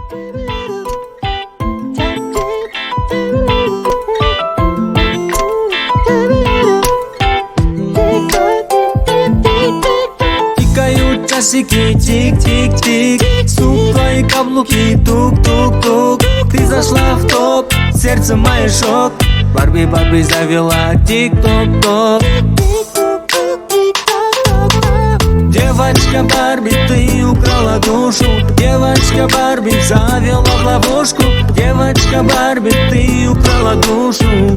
Часики тик-тик-тик, стук твои каблуки, тук-тук-тук. Ты зашла в топ, сердце мое шок. Барби завела тик-топ-топ. Девочка Барби, ты украла душу. Девочка Барби завела в ловушку. Девочка Барби, ты украла душу.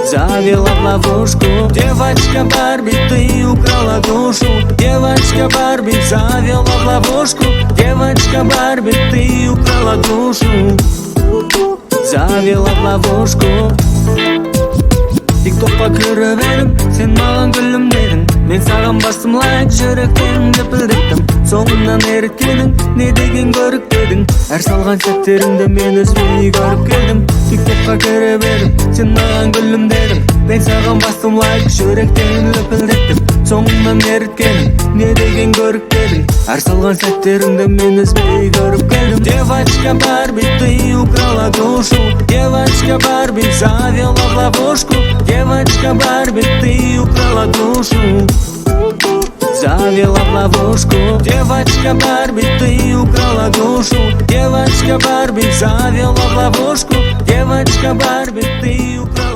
Завела в ловушку. Девочка Барби, ты украла душу. Девочка Барби завела в ловушку. Девочка Барби, ты украла душу. Завела в ловушку. Тик-токқа кіріп едім, сен маған гүлім дедің. Мен саған бастым лайк, жүректен лүпілдеттім. Соңымнан еріткенің, не деген көрік дедің. Әр салған сәттеріңді мен үзбей көріп келдім. Тик-токқа кіріп едім, сен маған гүлім дедің. Мен саған бастым лайк, жүректен лүпілдеттім. Соңымнан еріткенің, не деген көрік дедің. Әр салған сәттеріңді мен үзбей көріп келдім. Девочка Барби, ты украла душу. Девочка Барби завела в ловушку. Девочка Барби, ты украла душу. Завела в ловушку. Девочка Барби, ты украла душу. Девочка Барби завела в ловушку. Девочка Барби, ты украла